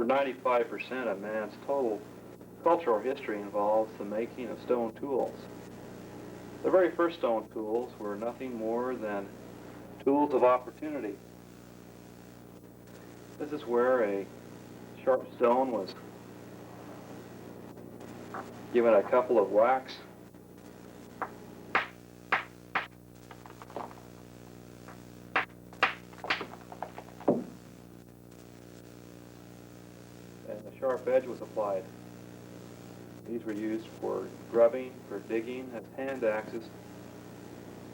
95% of man's total cultural history involves the making of stone tools. The very first stone tools were nothing more than tools of opportunity. This is where a sharp stone was given a couple of whacks, and the sharp edge was applied. These were used for grubbing, for digging, as hand axes.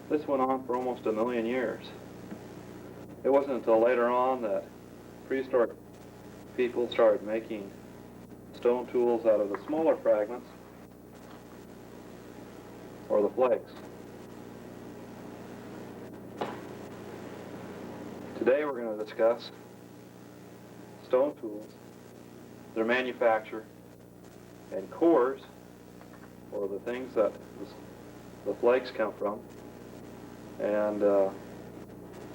This went on for almost 1,000,000 years. It wasn't until later on that prehistoric people started making stone tools out of the smaller fragments, or the flakes. Today we're going to discuss stone tools, their manufacture, and cores, or the things that the flakes come from, and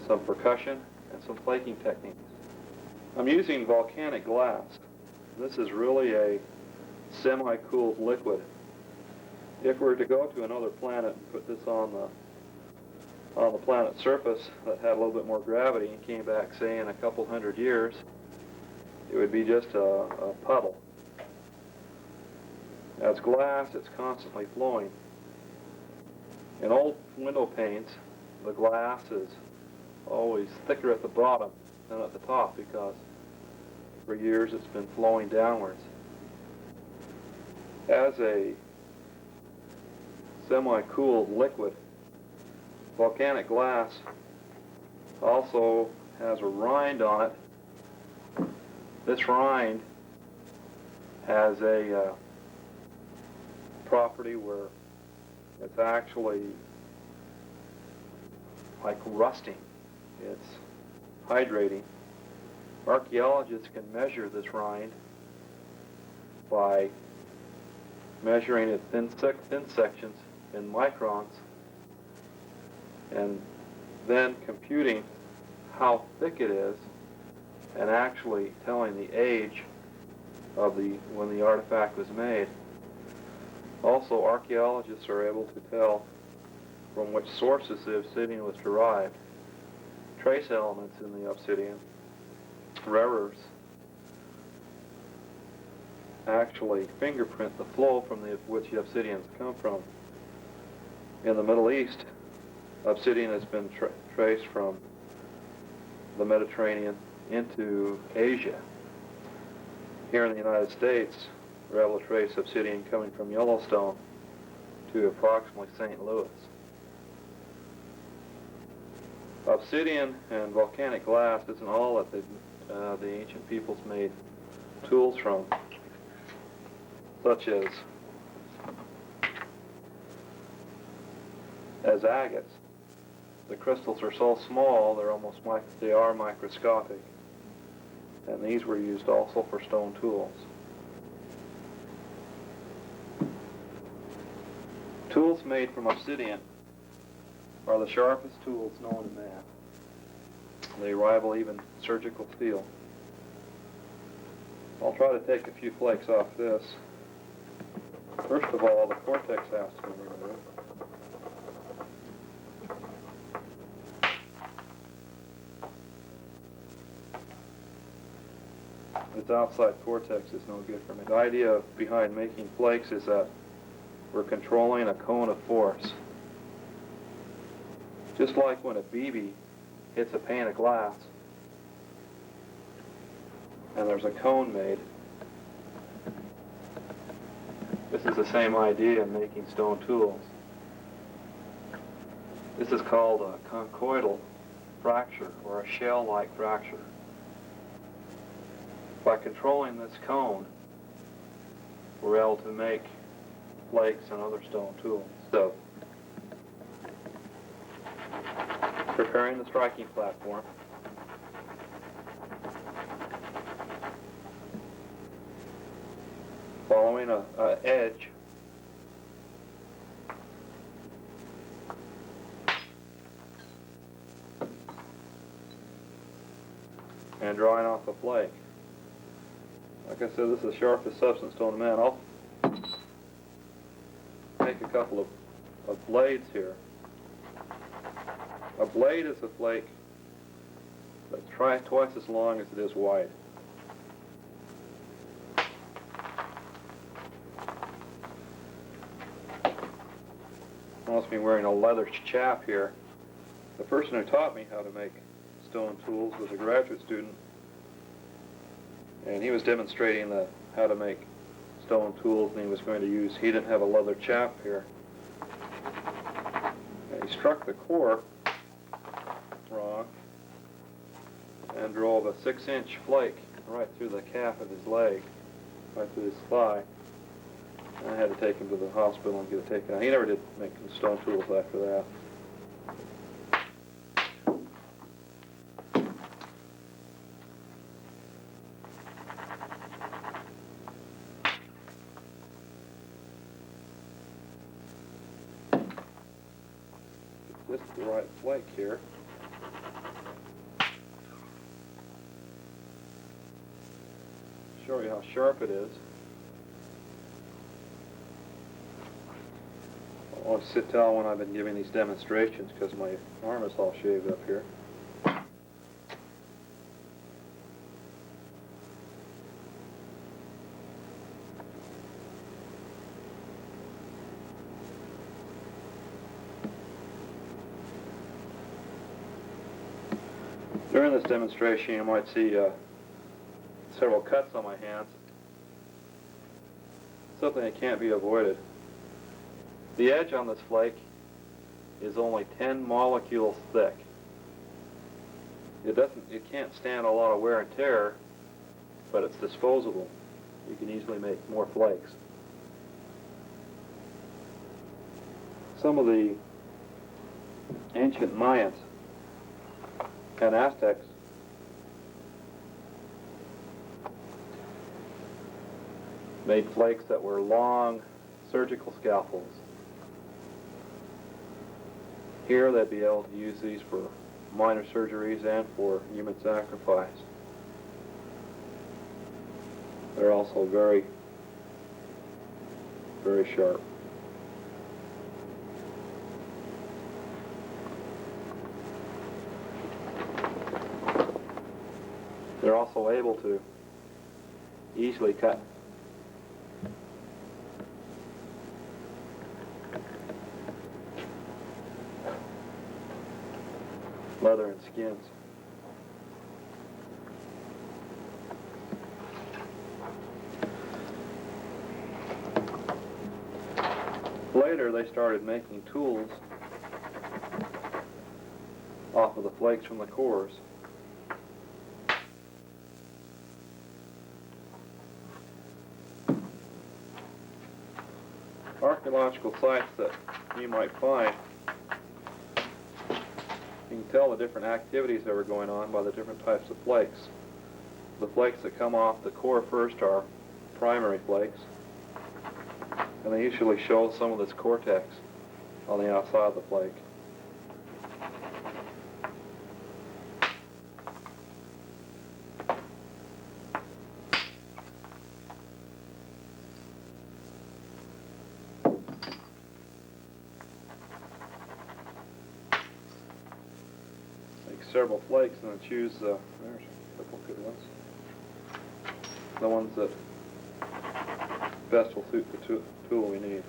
some percussion and some flaking techniques. I'm using volcanic glass. This is really a semi-cooled liquid. If we were to go to another planet and put this on the planet's surface that had a little bit more gravity and came back, say, in a couple hundred years, it would be just a puddle. As glass, it's constantly flowing. In old window panes, the glass is always thicker at the bottom than at the top because for years it's been flowing downwards. As a semi-cooled liquid, volcanic glass also has a rind on it. This rind has a property where it's actually like rusting. It's hydrating. Archaeologists can measure this rind by measuring it thin sections in microns and then computing how thick it is and actually telling the age of when the artifact was made. Also, archaeologists are able to tell from which sources the obsidian was derived. Trace elements in the obsidian, rare earths, actually fingerprint the flow from which the obsidians come from. In the Middle East, obsidian has been traced from the Mediterranean into Asia. Here in the United States, we're able to trace obsidian coming from Yellowstone to approximately St. Louis. Obsidian and volcanic glass isn't all that the ancient peoples made tools from, such as agates. The crystals are so small they are microscopic, and these were used also for stone tools. Tools made from obsidian are the sharpest tools known to man. They rival even surgical steel. I'll try to take a few flakes off this. First of all, the cortex has to be removed. This outside cortex is no good for me. The idea behind making flakes is that we're controlling a cone of force. Just like when a BB hits a pane of glass and there's a cone made. This is the same idea in making stone tools. This is called a conchoidal fracture, or a shell-like fracture. By controlling this cone, we're able to make flakes and other stone tools. So, preparing the striking platform. Following an edge. And drawing off a flake. Like I said, this is the sharpest substance known to man. I'll make a couple of blades here. A blade is a flake that's twice as long as it is wide. I must be wearing a leather chap here. The person who taught me how to make stone tools was a graduate student, and he was demonstrating how to make stone tools, and he didn't have a leather chap here. And he struck the core wrong and drove a 6-inch flake right through the calf of his leg, right through his thigh. And I had to take him to the hospital and get it taken out. He never did make stone tools after that. This is the right flake here. Show you how sharp it is. I always sit down when I've been giving these demonstrations because my arm is all shaved up here. During this demonstration, you might see several cuts on my hands. Something that can't be avoided. The edge on this flake is only 10 molecules thick. It can't stand a lot of wear and tear, but it's disposable. You can easily make more flakes. Some of the ancient Mayans and Aztecs made flakes that were long surgical scalpels. Here they'd be able to use these for minor surgeries and for human sacrifice. They're also very, very sharp. They're also able to easily cut leather and skins. Later they started making tools off of the flakes from the cores. Archaeological sites that you might find, you can tell the different activities that were going on by the different types of flakes. The flakes that come off the core first are primary flakes, and they usually show some of this cortex on the outside of the flake. Several flakes and then choose, there's a couple good ones, the ones that best will suit the tool we need.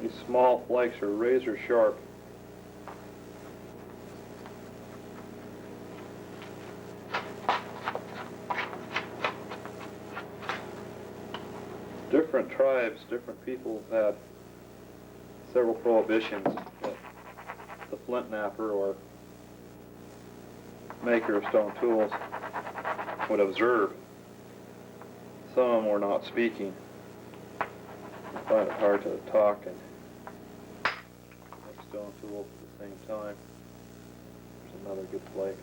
These small flakes are razor sharp. Different tribes, different people had several prohibitions that the Flintknapper or maker of stone tools would observe. Some of them were not speaking. I find it hard to talk and make stone tools at the same time. There's another good flake.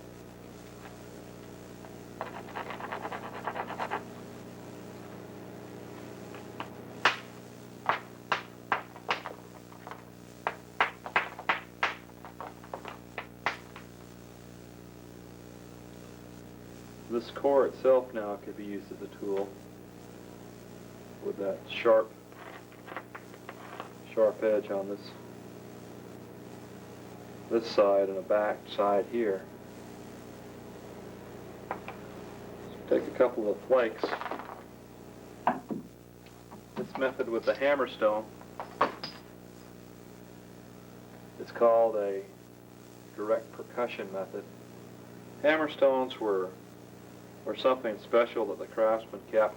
This core itself now could be used as a tool with that sharp edge on this side and a back side here. So take a couple of flakes. This method with the hammerstone is called a direct percussion method. Hammerstones were something special that the craftsman kept.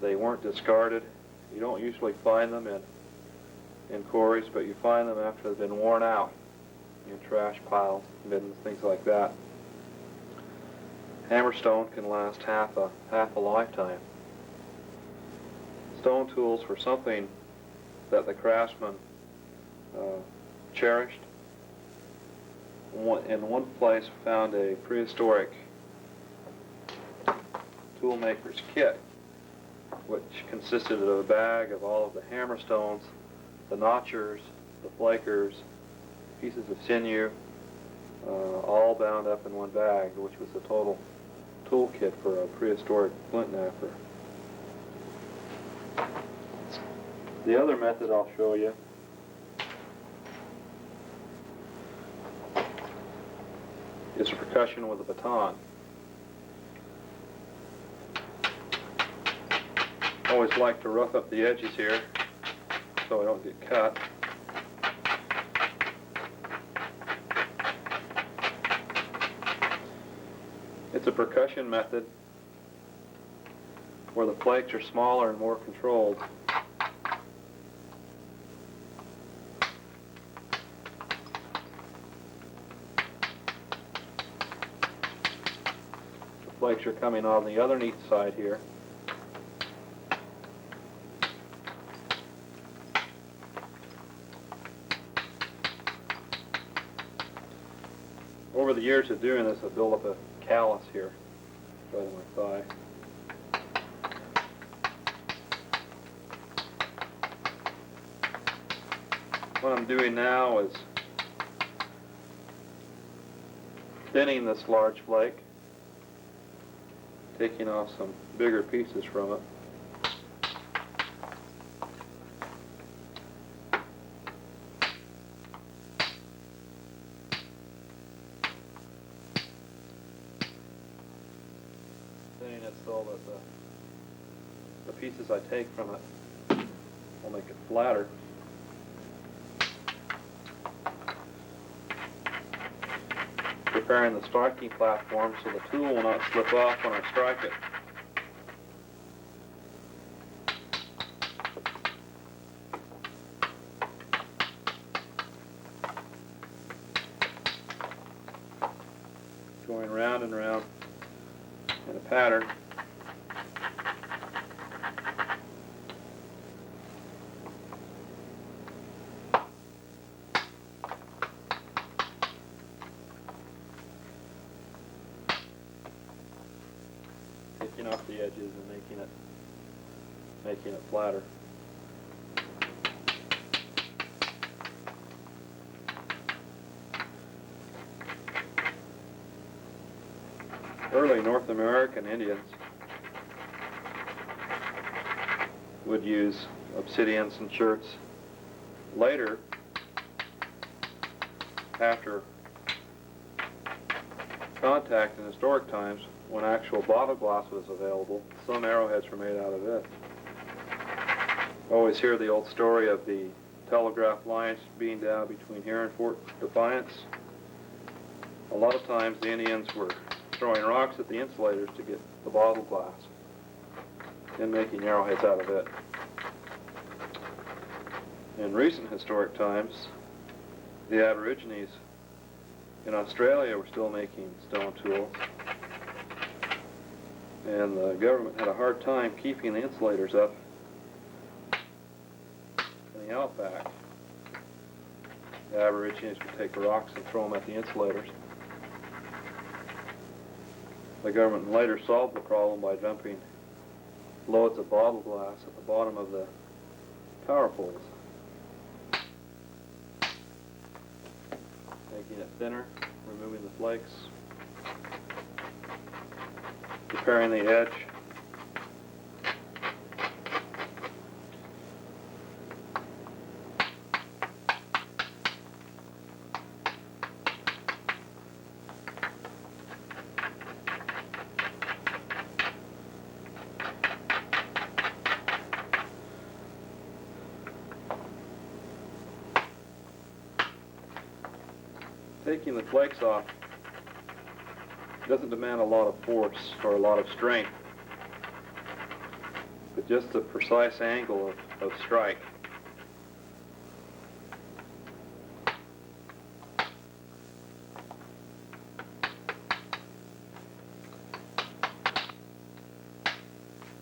They weren't discarded. You don't usually find them in quarries, but you find them after they've been worn out in trash piles, bins, things like that. Hammerstone can last half a lifetime. Stone tools were something that the craftsman cherished. In one place, found a prehistoric toolmaker's kit, which consisted of a bag of all of the hammerstones, the notchers, the flakers, pieces of sinew, all bound up in one bag, which was the total toolkit for a prehistoric flintknapper. The other method I'll show you is percussion with a baton. I always like to rough up the edges here so I don't get cut. It's a percussion method where the flakes are smaller and more controlled. The flakes are coming on the underneath side here. Over the years of doing this, I've built up a callus here, right on my thigh. What I'm doing now is thinning this large flake, taking off some bigger pieces from it. Thinning it so that the pieces I take from it will make it flatter. Preparing the striking platform so the tool will not slip off when I strike it. Going round and round in a pattern. Taking off the edges and making it flatter. Early North American Indians would use obsidians and cherts. Later, after contact in historic times, when actual bottle glass was available, some arrowheads were made out of it. I always hear the old story of the telegraph lines being down between here and Fort Defiance. A lot of times the Indians were throwing rocks at the insulators to get the bottle glass and making arrowheads out of it. In recent historic times, the Aborigines in Australia were still making stone tools, and the government had a hard time keeping the insulators up in the outback. The Aborigines would take rocks and throw them at the insulators. The government later solved the problem by dumping loads of bottle glass at the bottom of the power poles. Making it thinner, removing the flakes, preparing the edge. Taking the flakes off doesn't demand a lot of force or a lot of strength, but just the precise angle of strike.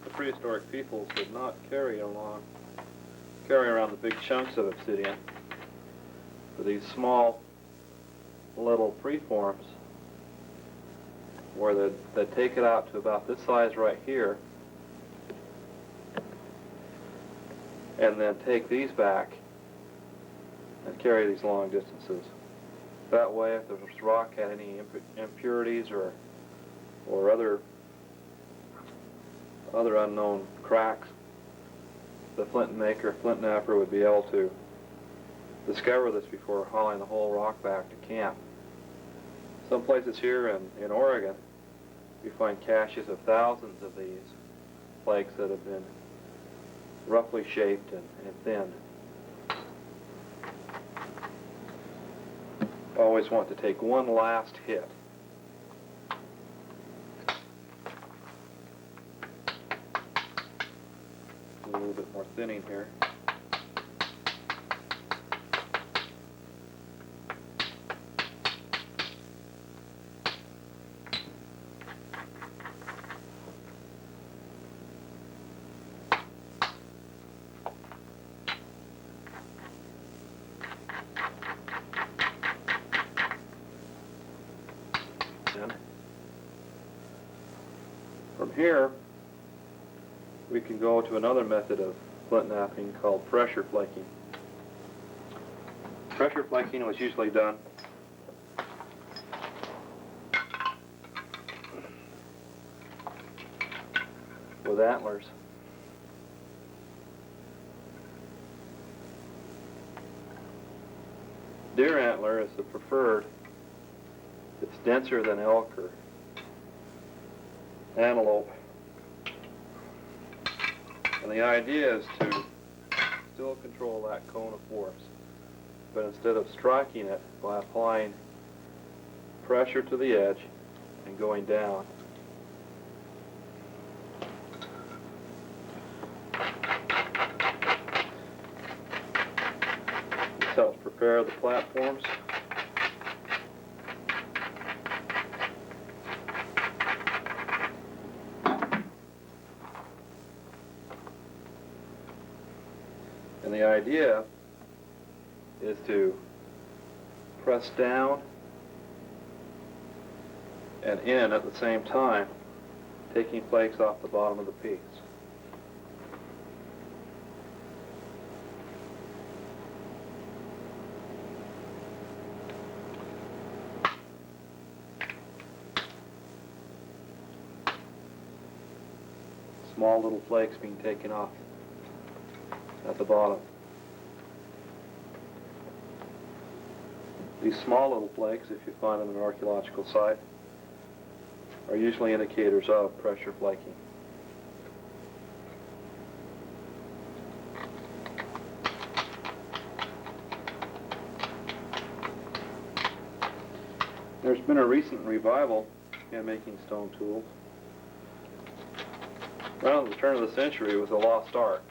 The prehistoric peoples did not carry around the big chunks of obsidian, but these small little preforms where they'd take it out to about this size right here and then take these back and carry these long distances. That way, if the rock had any impurities or other unknown cracks, the flint maker, Flintknapper, would be able to discover this before hauling the whole rock back to camp. Some places here in Oregon, you find caches of thousands of these flakes that have been roughly shaped and thinned. Always want to take one last hit. A little bit more thinning here. From here, we can go to another method of flint knapping called pressure flaking. Pressure flaking was usually done with antlers. Deer antler is the preferred. It's denser than elk or antelope. And the idea is to still control that cone of force, but instead of striking it by applying pressure to the edge and going down, this helps prepare the platforms. And the idea is to press down and in at the same time, taking flakes off the bottom of the piece. Small little flakes being taken off at the bottom. These small little flakes, if you find them in an archaeological site, are usually indicators of pressure flaking. There's been a recent revival in making stone tools. Around the turn of the century, it was a lost art.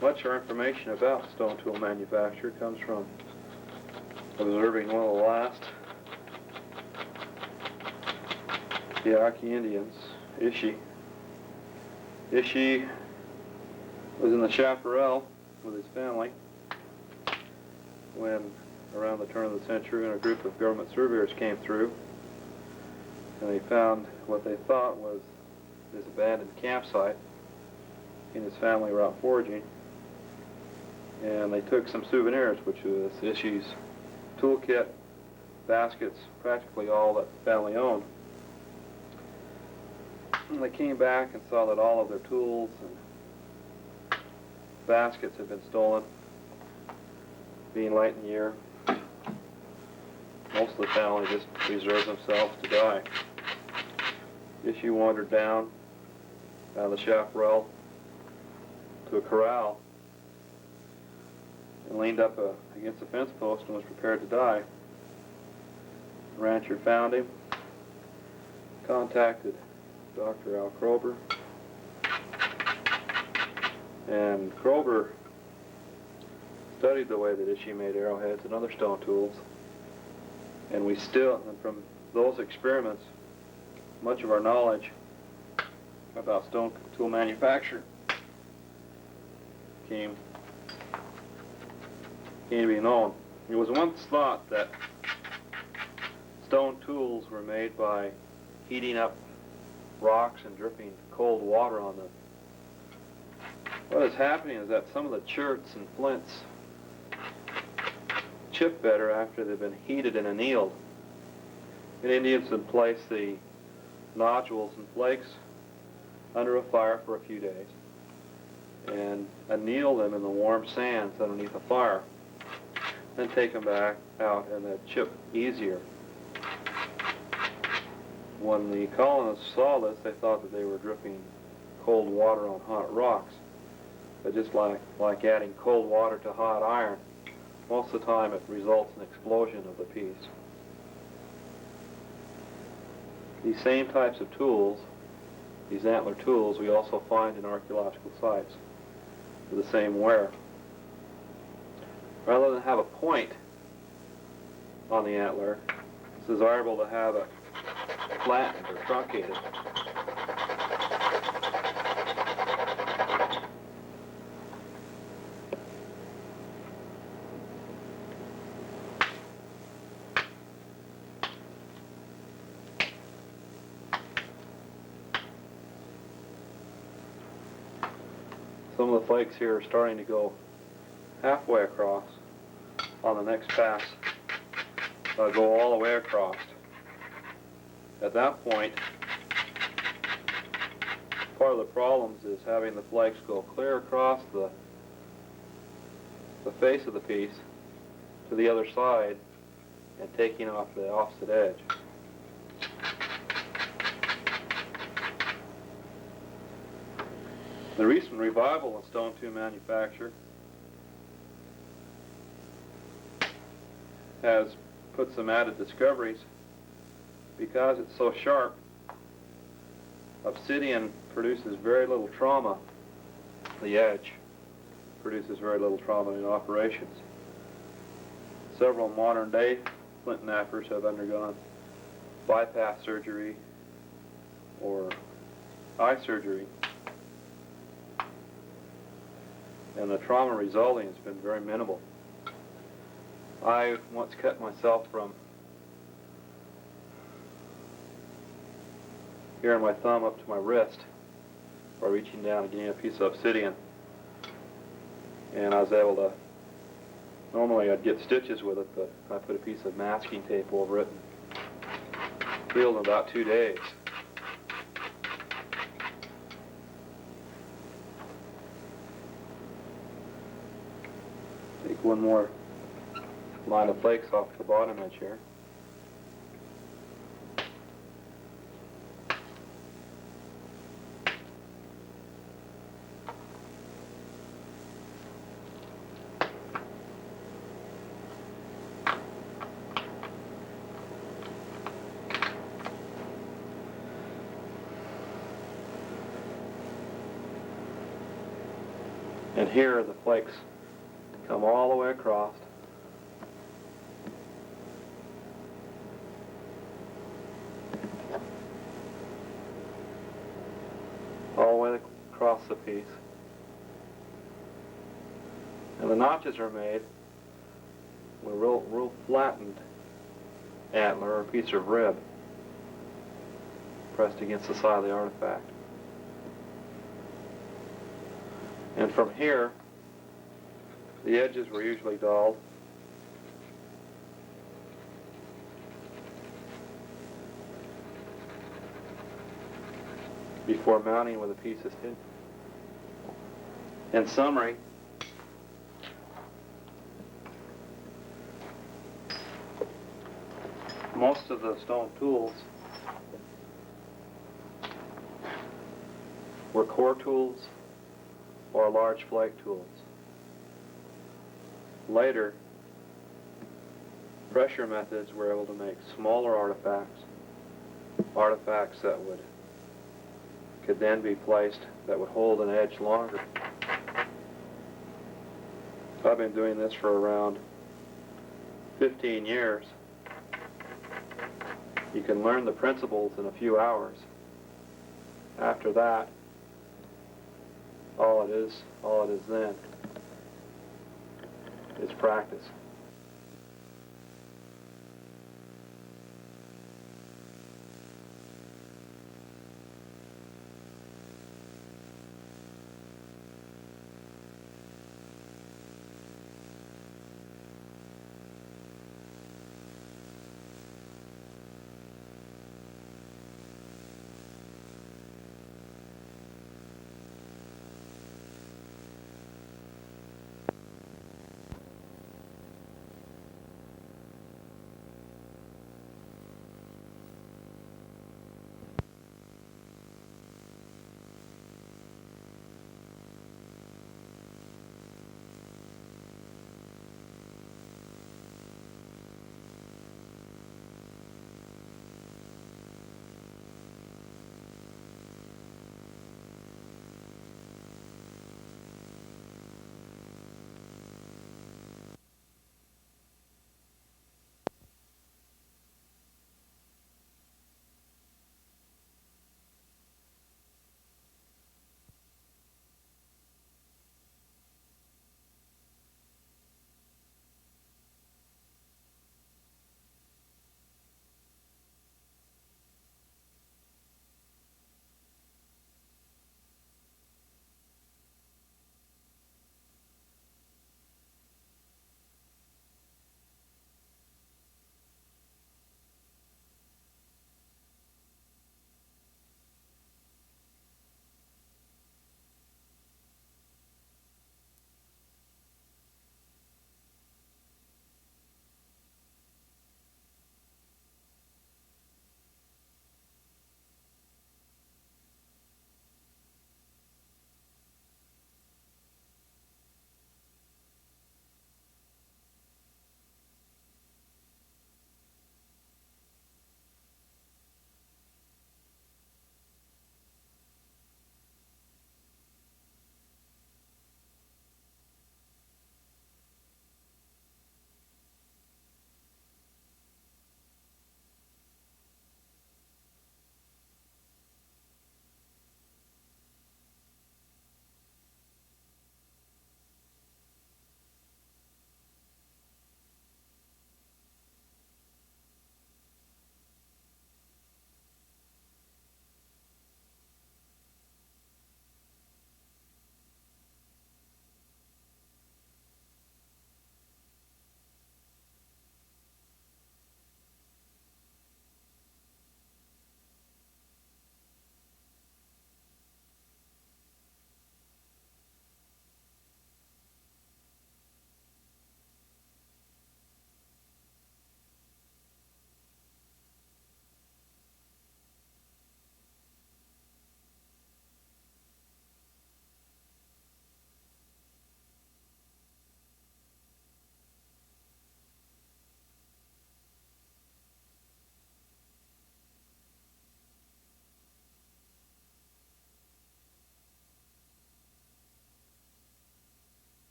Much of our information about stone tool manufacture comes from observing one of the last Yaqui Indians, Ishi. Ishi was in the chaparral with his family when, around the turn of the century, a group of government surveyors came through and they found what they thought was his abandoned campsite. He and his family were out foraging, and they took some souvenirs, which was Ishi's toolkit, baskets, practically all that the family owned. And they came back and saw that all of their tools and baskets had been stolen. Being late in the year, most of the family just reserved themselves to die. Ishi wandered down the chaparral to a corral and leaned up against a fence post and was prepared to die. The rancher found him, contacted Dr. Al Krober, and Krober studied the way that Ishi made arrowheads and other stone tools, and from those experiments, much of our knowledge about stone tool manufacture came to be known. It was once thought that stone tools were made by heating up rocks and dripping cold water on them. What is happening is that some of the cherts and flints chip better after they've been heated and annealed. And Indians would place the nodules and flakes under a fire for a few days and anneal them in the warm sands underneath the fire, then take them back out and they'd chip easier. When the colonists saw this, they thought that they were dripping cold water on hot rocks. But just like adding cold water to hot iron, most of the time it results in explosion of the piece. These same types of tools, these antler tools, we also find in archaeological sites with the same wear. Rather than have a point on the antler, it's desirable to have it flattened or truncated. Some of the flakes here are starting to go halfway across. On the next pass, go all the way across. At that point, part of the problems is having the flakes go clear across the face of the piece to the other side and taking off the opposite edge. The recent revival in stone tool manufacture has put some added discoveries. Because it's so sharp, obsidian produces very little trauma. The edge produces very little trauma in operations. Several modern day flint knappers have undergone bypass surgery or eye surgery, and the trauma resulting has been very minimal. I once cut myself from here on my thumb up to my wrist by reaching down and getting a piece of obsidian, and I was able to, normally I'd get stitches with it, but I put a piece of masking tape over it and healed in about 2 days. Take one more line of flakes off the bottom edge here. And here the flakes come all the way across. All the way across the piece. And the notches are made with a real flattened antler or piece of rib. pressed against the side of the artifact. And from here, the edges were usually dulled. Before mounting with a piece of tin. In summary, most of the stone tools were core tools or large flake tools. Later, pressure methods were able to make smaller artifacts that could then be placed that would hold an edge longer. I've been doing this for around 15 years. You can learn the principles in a few hours. After that, all it is then is practice.